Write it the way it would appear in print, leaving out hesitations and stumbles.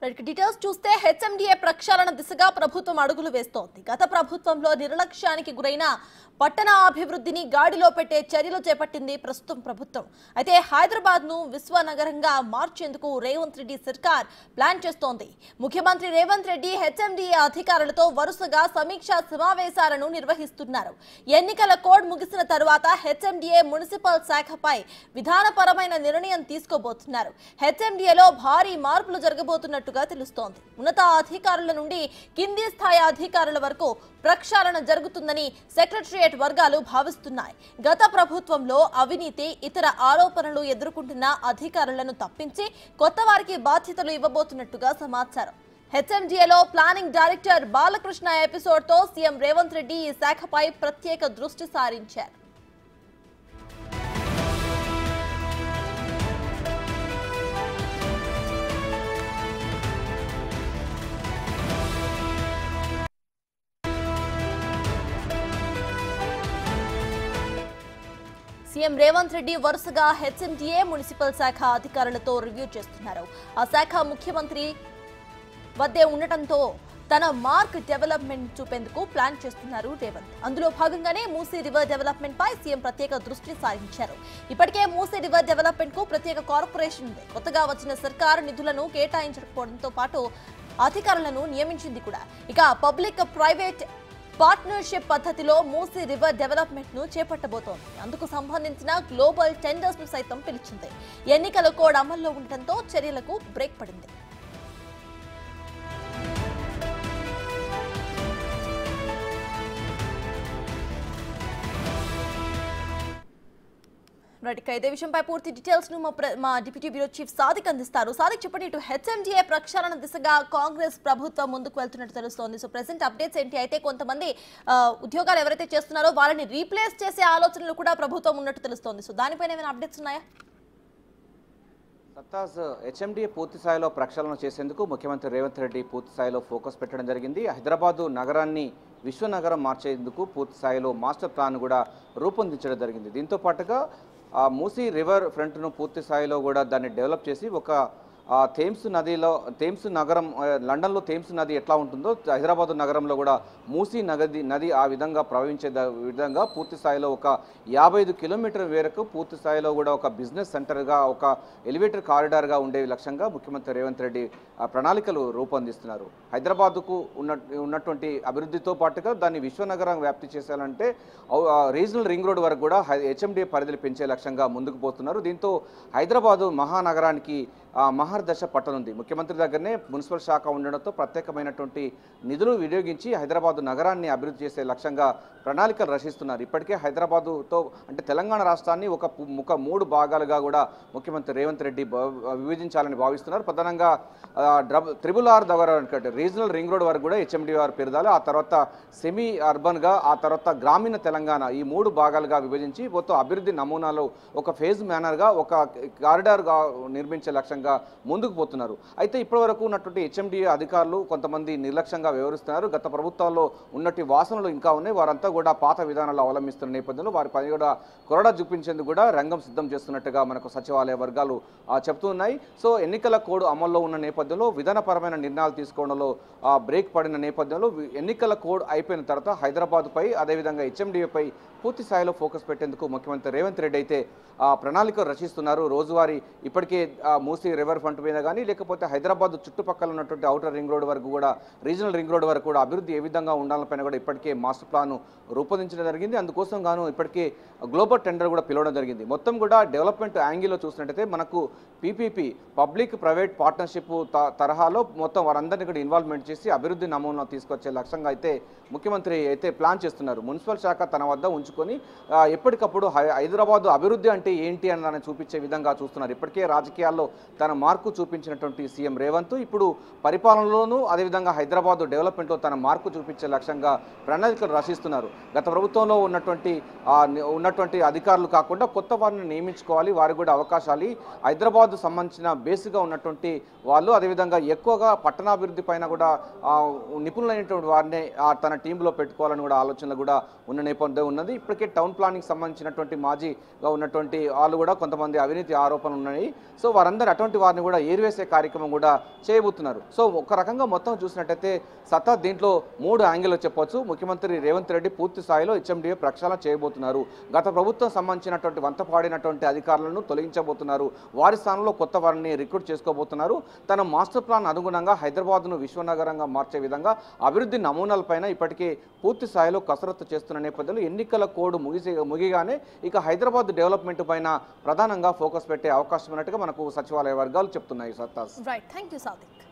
Details చూస్తే HMDA ప్రక్షాళన దిశగా ప్రభుత్వం అడుగులు వేస్తోంది. గత ప్రభుత్వంలో నిర్లక్ష్యానికి గురైన పట్టణ అభివృద్ధిని గాడిలో పెట్టే చర్యలు చేపట్టింది ప్రస్తుతం ప్రభుత్వం. అయితే హైదరాబాద్ ను విశ్వనగరంగా మార్చేందుకు రేవంత్ రెడ్డి సర్కార్ ప్లాన్ చేస్తోంది. ముఖ్యమంత్రి రేవంత్ రెడ్డి హెచ్ఎండిఏ అధికారులతో వరుసగా సమీక్షా సమావేశాలను నిర్వహిస్తున్నారు. ఎన్నికల కోడ్ ముగిసిన తరువాత హెచ్ఎండిఏ మున్సిపల్ శాఖపై విధానపరమైన నిర్ణయం తీసుకోబోతున్నారు. హెచ్ఎండిఏలో భారీ మార్పులు జరగబోతున్నట్టుగా తెలుస్తోంది. ఉన్నత అధికారుల నుండి కింది స్థాయి అధికారుల వరకు ప్రక్షాళన జరుగుతుందని సెక్రటరియట్ వర్గాలు భావిస్తున్నాయి. గత ప్రభుత్వంలో అవినీతి, ఇతర ఆరోపణలు ఎదుర్కొంటున్న అధికారులను తప్పించి కొత్త వారికి బాధ్యతలు ఇవ్వబోతున్నట్టుగా సమాచారం. హెచ్ఎండిఏలో ప్లానింగ్ డైరెక్టర్ బాలకృష్ణ ఎపిసోడ్తో సీఎం రేవంత్ రెడ్డి ఈ శాఖపై ప్రత్యేక దృష్టి సారించారు. సీఎం రేవంత్ రెడ్డి వరుసగా హెచ్ఎండిఏ మున్సిపల్ శాఖ అధికారులతో రివ్యూ చేస్తున్నారు. ఆ శాఖ ముఖ్యమంత్రి వద్దే ఉండటంతో తన మార్క్ డెవలప్మెంట్ చూపేందుకు ప్లాన్ చేస్తున్నారు రేవంత్. అందులో భాగంగానే మూసీ రివర్ డెవలప్మెంట్ పై సీఎం ప్రత్యేక దృష్టి సారించారు. ఇప్పటికే మూసీ రివర్ డెవలప్మెంట్ కు ప్రత్యేక కార్పొరేషన్ ఉంది. కొత్తగా వచ్చిన సర్కారు నిధులను కేటాయించకపోవడంతో పాటు అధికారులను నియమించింది కూడా. ఇక పబ్లిక్ ప్రైవేట్ పార్ట్నర్షిప్ పద్ధతిలో మూసీ రివర్ డెవలప్మెంట్ ను చేపట్టబోతోంది. అందుకు సంబంధించిన గ్లోబల్ టెండర్స్ ను సైతం పిలిచింది. ఎన్నికల కోడ్ అమల్లో ఉండటంతో చర్యలకు బ్రేక్ పడింది. ఇదే విషయంపై పూర్తి డీటెయిల్స్ ను మా డిప్యూటీ బ్యూరో చీఫ్ సాదిక్ అందిస్తారు. సాదిక్, చెప్పండి, ఇటు హెచ్ఎండిఏ ప్రక్షాళన దిశగా కాంగ్రెస్ ప్రభుత్వం ముందుకు వెళ్తున్నట్టు తెలుస్తోంది. సో ప్రెసెంట్ అప్డేట్స్ ఏంటి? అయితే కొంతమంది ఉద్యోగాలు ఎవరైతే చేస్తున్నారో వాళ్ళని రీప్లేస్ చేసే ఆలోచనలు కూడా ప్రభుత్వం ఉన్నట్టు తెలుస్తోంది. సో దానిపైన ఏమైనా అప్డేట్స్ ఉన్నాయా? సత్తాజ్, హెచ్ఎండిఏ పూర్తి స్థాయిలో ప్రక్షాళన చేసేందుకు ముఖ్యమంత్రి రేవంత్ రెడ్డి పూర్తి స్థాయిలో ఫోకస్ పెట్టడం జరిగింది. హైదరాబాదు నగరాన్ని విశ్వనగరం మార్చేందుకు పూర్తి స్థాయిలో మాస్టర్ ప్లాన్ కూడా రూపొందించడం జరిగింది. దీంతో పాటుగా మూసీ రివర్ ఫ్రంట్ను పూర్తి స్థాయిలో కూడా దాన్ని డెవలప్ చేసి ఒక థేమ్స్ నగరం, లండన్లో థేమ్స్ నది ఎట్లా ఉంటుందో హైదరాబాదు నగరంలో కూడా మూసీ నది ఆ విధంగా ప్రవహించే విధంగా పూర్తి స్థాయిలో ఒక 55 కిలోమీటర్ మేరకు పూర్తి స్థాయిలో కూడా ఒక బిజినెస్ సెంటర్గా, ఒక ఎలివేటర్ కారిడార్గా ఉండే లక్ష్యంగా ముఖ్యమంత్రి రేవంత్ రెడ్డి ప్రణాళికలు రూపొందిస్తున్నారు. హైదరాబాద్కు ఉన్నటువంటి అభివృద్ధితో పాటుగా దాన్ని విశ్వనగరం వ్యాప్తి చేసేయాలంటే రీజనల్ రింగ్ రోడ్ వరకు కూడా హెచ్ఎండిఏ పరిధిని పెంచే లక్ష్యంగా ముందుకు పోతున్నారు. దీంతో హైదరాబాదు మహానగరానికి మహర్దశ పట్టనుంది. ముఖ్యమంత్రి దగ్గరనే మున్సిపల్ శాఖ ఉండడంతో ప్రత్యేకమైనటువంటి నిధులు వినియోగించి హైదరాబాదు నగరాన్ని అభివృద్ధి చేసే లక్ష్యంగా ప్రణాళికలు రచిస్తున్నారు. ఇప్పటికే హైదరాబాదుతో అంటే తెలంగాణ రాష్ట్రాన్ని ఒక 3 భాగాలుగా కూడా ముఖ్యమంత్రి రేవంత్ రెడ్డి విభజించాలని భావిస్తున్నారు. ప్రధానంగా RRR దగ్గర రీజనల్ రింగ్ రోడ్ వరకు కూడా హెచ్ఎండిఆర్ పెరదాలి, ఆ తర్వాత సెమీ అర్బన్గా, ఆ తర్వాత గ్రామీణ తెలంగాణ, ఈ 3 భాగాలుగా విభజించి మొత్తం అభివృద్ధి నమూనాలో ఒక ఫేజ్ మేనర్గా ఒక కారిడార్గా నిర్మించే లక్ష్యంగా ముందుకు పోతున్నారు. అయితే ఇప్పటి వరకు ఉన్నటువంటి హెచ్ఎండిఏ అధికారులు కొంతమంది నిర్లక్ష్యంగా వ్యవహరిస్తున్నారు. గత ప్రభుత్వాల్లో ఉన్నటువంటి వాసనలు ఇంకా ఉన్నాయి. వారంతా కూడా పాత విధానాలు అవలంబిస్తున్న నేపథ్యంలో వారి పని కూడా కొరడా చూపించేందుకు కూడా రంగం సిద్ధం చేస్తున్నట్టుగా మనకు సచివాలయ వర్గాలు చెప్తున్నాయి. సో ఎన్నికల కోడ్ అమల్లో ఉన్న నేపథ్యంలో విధానపరమైన నిర్ణయాలు తీసుకోవడంలో బ్రేక్ పడిన నేపథ్యంలో ఎన్నికల కోడ్ అయిపోయిన తర్వాత హైదరాబాద్పై అదేవిధంగా హెచ్ఎండిఏపై పూర్తి స్థాయిలో ఫోకస్ పెట్టేందుకు ముఖ్యమంత్రి రేవంత్ రెడ్డి అయితే ప్రణాళికలు రచిస్తున్నారు. రోజువారీ ఇప్పటికే మూసీ రివర్ ఫ్రంట్ మీద కానీ లేకపోతే హైదరాబాద్ చుట్టుపక్కల ఉన్నటువంటి ఔటర్ రింగ్ రోడ్ వరకు కూడా, రీజనల్ రింగ్ రోడ్ వరకు కూడా అభివృద్ధి ఏ విధంగా ఉండాలపైన కూడా ఇప్పటికే మాస్టర్ ప్లాన్ రూపొందించడం జరిగింది. అందుకోసం గాను ఇప్పటికే గ్లోబల్ టెండర్ కూడా పిలవడం జరిగింది. మొత్తం కూడా డెవలప్మెంట్ యాంగిల్లో చూసినట్టయితే మనకు పీపీపీ, పబ్లిక్ ప్రైవేట్ పార్ట్నర్షిప్ తరహాలో మొత్తం వారందరినీ కూడా ఇన్వాల్వ్మెంట్ చేసి అభివృద్ధి నమూనా తీసుకొచ్చే లక్ష్యంగా అయితే ముఖ్యమంత్రి అయితే ప్లాన్ చేస్తున్నారు. మున్సిపల్ శాఖ తన వద్ద ఉంచుకొని ఎప్పటికప్పుడు హైదరాబాద్ అభివృద్ధి అంటే ఏంటి అని దాన్ని చూపించే విధంగా చూస్తున్నారు. ఇప్పటికే రాజకీయాల్లో తన మార్కు చూపించినటువంటి సీఎం రేవంత్ ఇప్పుడు పరిపాలనలోనూ అదేవిధంగా హైదరాబాద్ డెవలప్మెంట్లో తన మార్కు చూపించే లక్ష్యంగా ప్రణాళికలు రచిస్తున్నారు. గత ప్రభుత్వంలో ఉన్నటువంటి అధికారులు కాకుండా కొత్త వారిని నియమించుకోవాలి, వారికి కూడా అవకాశాలు, హైదరాబాద్ సంబంధించిన బేస్గా ఉన్నటువంటి వాళ్ళు అదేవిధంగా ఎక్కువగా పట్టణాభివృద్ధి పైన కూడా నిపుణులైనటువంటి వారిని తన టీంలో పెట్టుకోవాలని కూడా ఆలోచనలు కూడా ఉన్న నేపథ్యం ఉన్నది. ఇప్పటికే టౌన్ ప్లానింగ్ సంబంధించినటువంటి మాజీగా ఉన్నటువంటి వాళ్ళు కూడా కొంతమంది అవినీతి ఆరోపణలు ఉన్నాయి. సో వారందరూ అటువంటి అటువంటి వారిని కూడా ఏరివేసే కార్యక్రమం కూడా చేయబోతున్నారు. సో ఒక రకంగా మొత్తం చూసినట్టయితే సత్తా దీంట్లో 3 యాంగిల్లో చెప్పొచ్చు. ముఖ్యమంత్రి రేవంత్ రెడ్డి పూర్తి స్థాయిలో హెచ్ఎండిఏ ప్రక్షాళన చేయబోతున్నారు. గత ప్రభుత్వం సంబంధించినటువంటి వంతపాడినటువంటి అధికారులను తొలగించబోతున్నారు. వారి స్థానంలో కొత్త వారిని రిక్రూట్ చేసుకోబోతున్నారు. తన మాస్టర్ ప్లాన్ అనుగుణంగా హైదరాబాద్ను విశ్వనగరంగా మార్చే విధంగా అభివృద్ధి నమూనాలపైన ఇప్పటికే పూర్తి స్థాయిలో కసరత్తు చేస్తున్న నేపథ్యంలో ఎన్నికల కోడ్ ముగిగానే ఇక హైదరాబాద్ డెవలప్మెంట్ పైన ప్రధానంగా ఫోకస్ పెట్టే అవకాశం ఉన్నట్టుగా మనకు సచివాలయ వర్గాలు చెప్తున్నాయి. సత్తాస్. Right, thank you Sadiq.